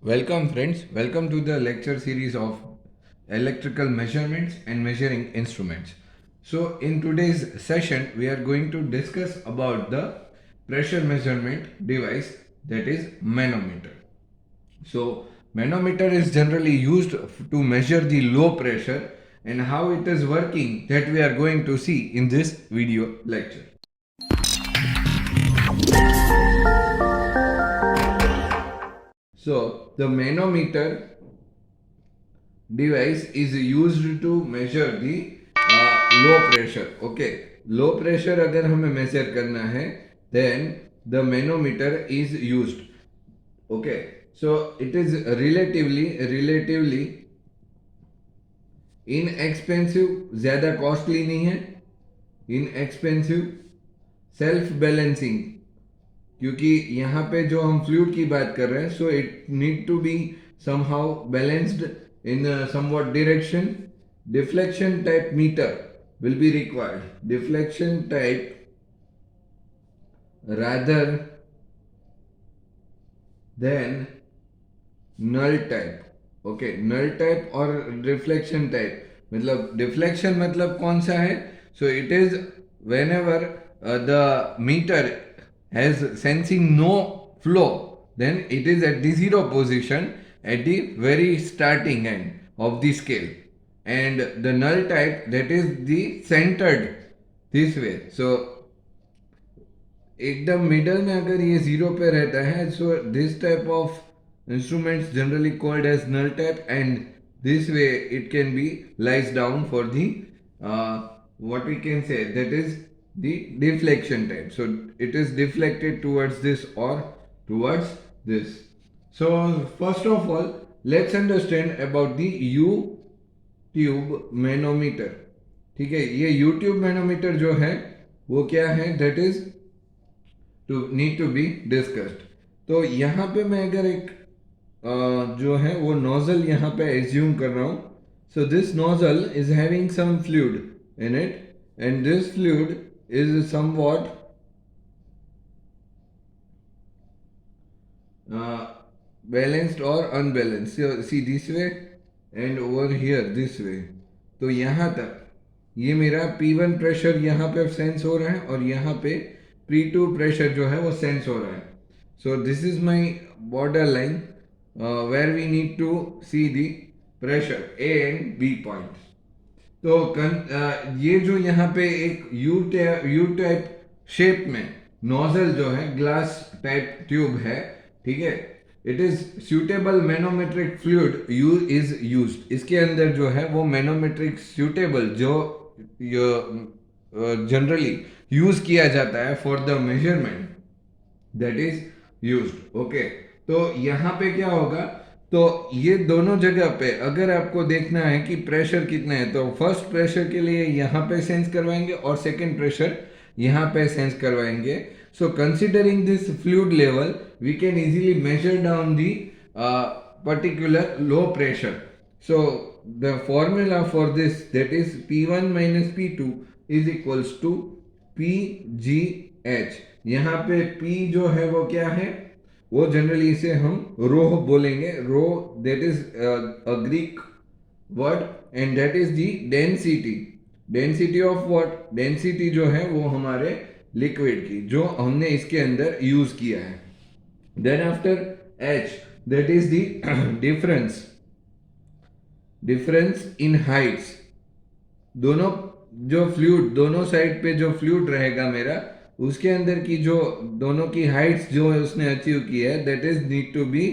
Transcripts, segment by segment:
Welcome friends, welcome to the lecture series of electrical measurements and measuring instruments. So in today's session we are going to discuss about the pressure measurement device, that is manometer. So manometer is generally used to measure the low pressure, and how it is working that we are going to see in this video lecture. So the manometer device is used to measure the low pressure. Okay, low pressure अगर हमें measure करना है then the manometer is used. Okay, so it is relatively inexpensive, ज़्यादा costly नहीं है, inexpensive, self balancing, क्योंकि यहाँ पे जो हम फ्लूइड की बात कर रहे हैं, so it need to be somehow balanced in somewhat direction. Deflection type meter will be required. Deflection type rather than null type. Okay, null type और reflection type, मतलब deflection मतलब कौन सा है? So it is whenever the meter has sensing no flow, then it is at the zero position at the very starting end of the scale. And the null type, that is the centered this way. So एकदम middle में अगर ये zero पे रहता है, so this type of instruments generally called as null type, and this way it can be lies down for the what we can say, that is the deflection type. So it is deflected towards this or towards this. So first of all, let's understand about the U tube manometer. ठीक है, ये YouTube manometer जो है वो क्या है, that is to need to be discussed. तो यहाँ पे मैं अगर एक जो है वो नोजल यहाँ पे एज्यूम कर रहा हूँ. So this nozzle is having some fluid in it, and this fluid is somewhat balanced or unbalanced. So see this way and over here this way. तो यहाँ तक ये मेरा P1 प्रेशर यहाँ पे सेंस हो रहा है और यहाँ पे P2 प्रेशर जो है वो सेंस हो रहा है. So this is my border line where we need to see the pressure A and B point. तो ये जो यहाँ पे एक यू टाइप शेप में नोजल जो है ग्लास टाइप ट्यूब है, ठीक है, it is suitable manometric fluid you is used. इसके अंदर जो है वो मैनोमेट्रिक सुटेबल जो जनरली यूज किया जाता है for the measurement, that is used. Okay, तो यहाँ पे क्या होगा, तो ये दोनों जगह पे अगर आपको देखना है कि प्रेशर कितना है, तो फर्स्ट प्रेशर के लिए यहाँ पे सेंस करवाएंगे और सेकंड प्रेशर यहाँ पे सेंस करवाएंगे. So considering this fluid level we can easily measure down the particular low pressure. So the formula for this, that is P1 minus P2 is equals to PGH. यहाँ पे P जो है वो क्या है, वो जनरली इसे हम रो बोलेंगे. Rho that is a Greek word and that is the density. Density of what, density जो है वो हमारे लिक्विड की जो हमने इसके अंदर यूज किया है. Then after H, that is the difference in heights. दोनों जो फ्लूइड, दोनों साइड पे जो फ्लूइड रहेगा मेरा, उसके अंदर की जो दोनों की हाइट्स जो है उसने अचीव की है, that is need to be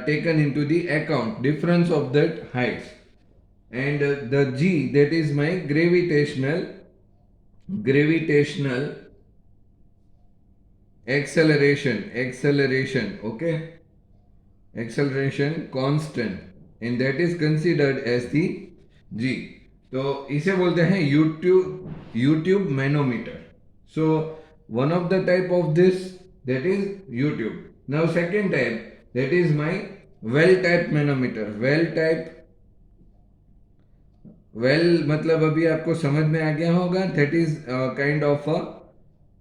taken into the account, difference of that heights. And the G, that is my gravitational acceleration, okay, acceleration constant, and that is considered as the G. तो इसे बोलते हैं U tube manometer. So one of the type of this, that is YouTube. Now second type, that is my well type manometer. Well मतलब अभी आपको समझ में आ गया होगा, that is kind of a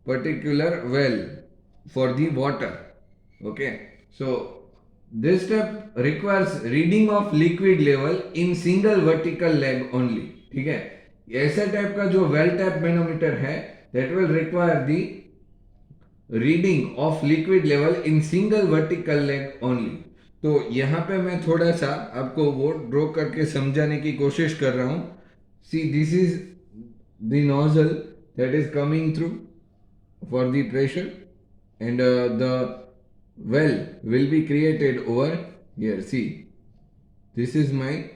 particular well for the water. Okay, so This step requires reading of liquid level in single vertical leg only. ठीक है, ऐसा टाइप का जो वेल टैप मैनोमीटर है that will require the reading of liquid level in single vertical leg only. तो यहाँ पे मैं थोड़ा सा आपको वो ड्रॉ करके समझाने की कोशिश कर रहा हूँ. See, this is the nozzle that is coming through for the pressure, and the well will be created over here. See, this is my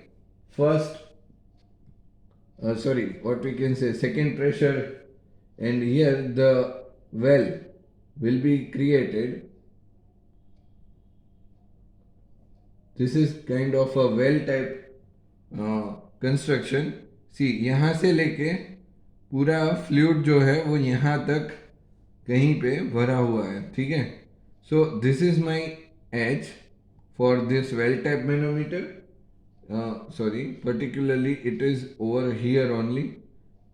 first sorry, what we can say, second pressure, and here the well will be created. This is kind of a well type construction. See, यहाँ से लेके पूरा fluid जो है वो यहाँ तक कहीं पे भरा हुआ है. ठीक है, so this is my H for this well type manometer. Sorry, particularly it is over here only.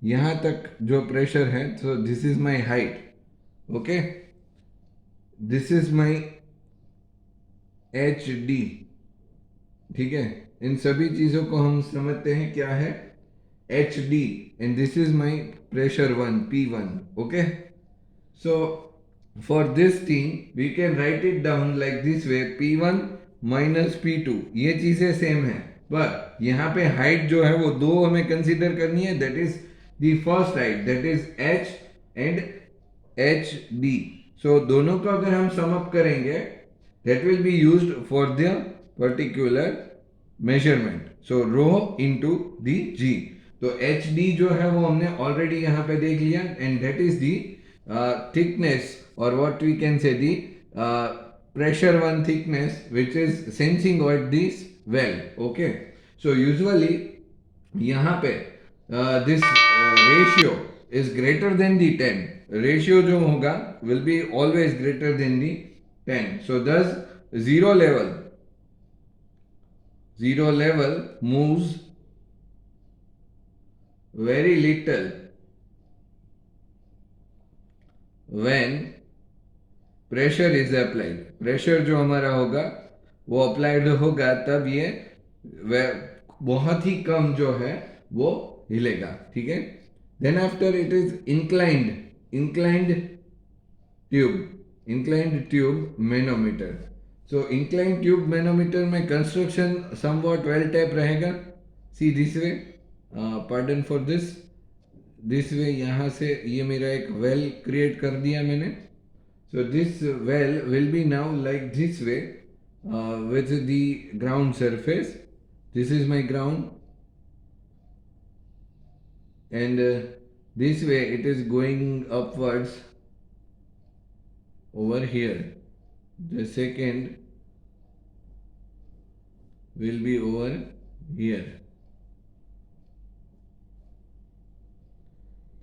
यहाँ तक जो प्रेशर है, so this is my height. Okay, this is my H D. ठीक है, इन सभी चीज़ों को हम समझते हैं क्या है H D, and this is my pressure 1 P1. Okay, so for this thing we can write it down like this way, P1 minus P2. ये चीज़ें सेम है, पर यहाँ पे हाइट जो है वो दो हमें कंसीडर करनी है. That is the first height, that is H and H D. So दोनों को अगर हम सम अप करेंगे, that will be used for the particular measurement. So rho into the G. तो एच डी जो है वो हमने ऑलरेडी यहाँ पे देख लिया, and that is the thickness, or what we can say the pressure 1 thickness, which is sensing at this well. Okay, so usually यहाँ पे this ratio is greater than the 10. ratio जो होगा will be always greater than the 10. so thus zero level moves very little when pressure is applied. Pressure जो हमारा होगा वो applied होगा तब ये बहुत ही कम जो है वो हिलेगा. ठीक है, then after it is inclined tube manometer. So inclined tube manometer में कंस्ट्रक्शन समवॉट वेल टाइप रहेगा. See this way, pardon for this way, यहाँ से ये मेरा एक वेल क्रिएट कर दिया मैंने. So this well will be now like this way with the ground surface. This is my ground, and this way it is going upwards over here. The second will be over here.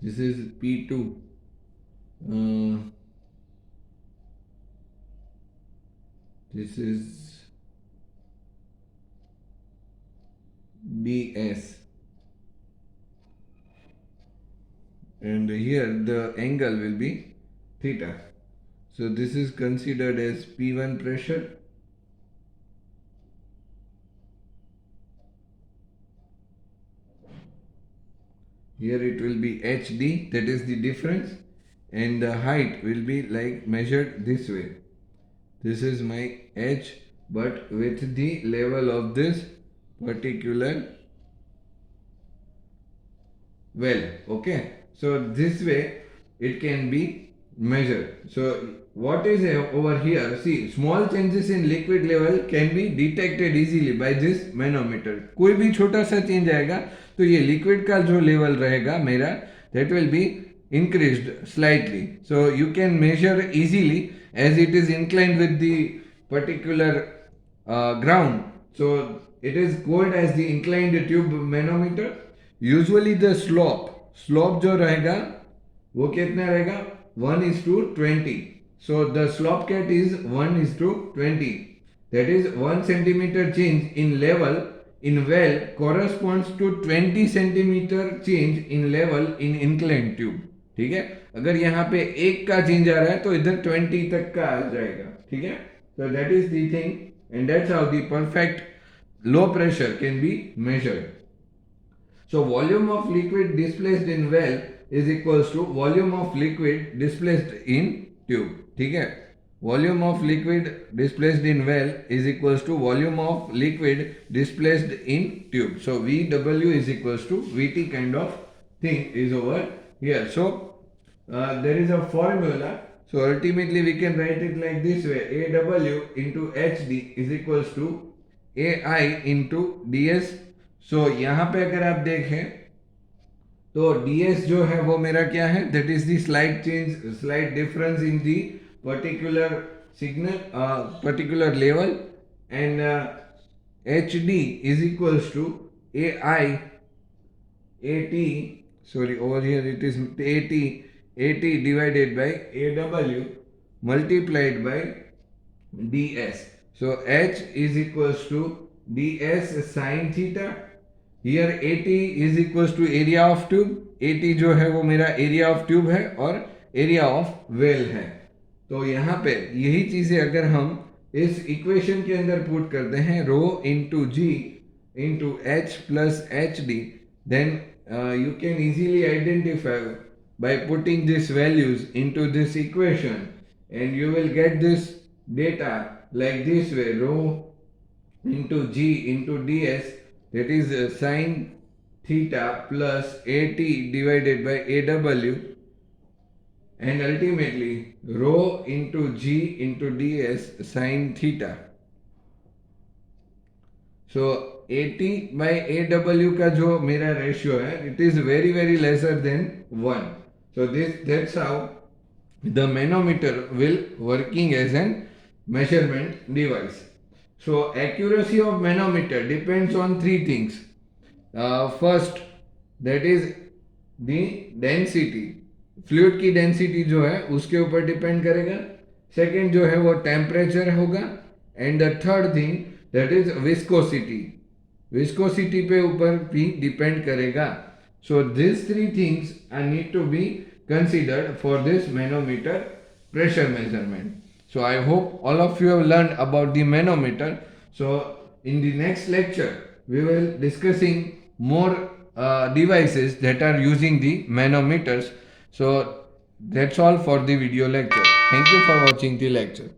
This is P2. This is BS, and here the angle will be theta. So this is considered as P1 pressure. Here it will be HD, that is the difference, and the height will be like measured this way. This is my H, but with the level of this particular well. Okay, so this way it can be measured. So what is over here? See, small changes in liquid level can be detected easily by this manometer. कोई भी छोटा सा change आएगा तो ये liquid का जो level रहेगा मेरा, that will be increased slightly. So you can measure easily as it is inclined with the particular ground. So it is called as the inclined tube manometer. Usually the slope जो रहेगा वो कितना रहेगा 1:20. So the slope cat is 1:20. That is 1 centimeter change in level in well corresponds to 20 centimeter change in level in inclined tube. ठीक है, अगर यहाँ पे एक का चेंज आ रहा है तो इधर 20 तक का आ जाएगा. ठीक है, so that is the thing, and that's how the perfect low pressure can be measured. So volume of liquid displaced in well is equals to volume of liquid displaced in tube. ठीक है, volume of liquid displaced in well is equals to volume of liquid displaced in tube. So VW is equals to VT kind of thing is over here. So there is a formula. So ultimately we can write it like this way: AW into HD is equals to AI into DS. So यहाँ पे अगर आप देखें तो ds जो है वो मेरा क्या है, that is the slight change, slight difference in the particular signal, particular level, and hd is equals to ai at, sorry, over here it is at divided by aw multiplied by ds. So h is equals to ds sin theta. Here AT is equals to area of tube. AT जो है वो मेरा area of tube है और area of well है. तो यहाँ पे यही चीजें अगर हम इस इक्वेशन के अंदर पुट करते हैं, rho into G into H plus H D, then you can easily identify by putting these values into this equation, and you will get this data like this way: rho into g into ds, that is sin theta plus at divided by aw, and ultimately rho into g into ds sin theta. So at by aw का जो मेरा ratio है, it is very very lesser than 1. So that's how the manometer will working as an measurement device. So accuracy of manometer depends on three things. First, that is the density, fluid की density जो है उसके ऊपर depend करेगा. Second जो है वो temperature होगा, and the third thing that is viscosity. Viscosity पे ऊपर भी डिपेंड करेगा. So this three things I need to be considered for this manometer pressure measurement. So I hope all of you have learned about the manometer. So in the next lecture we will discussing more devices that are using the manometers. So that's all for the video lecture. Thank you for watching the lecture.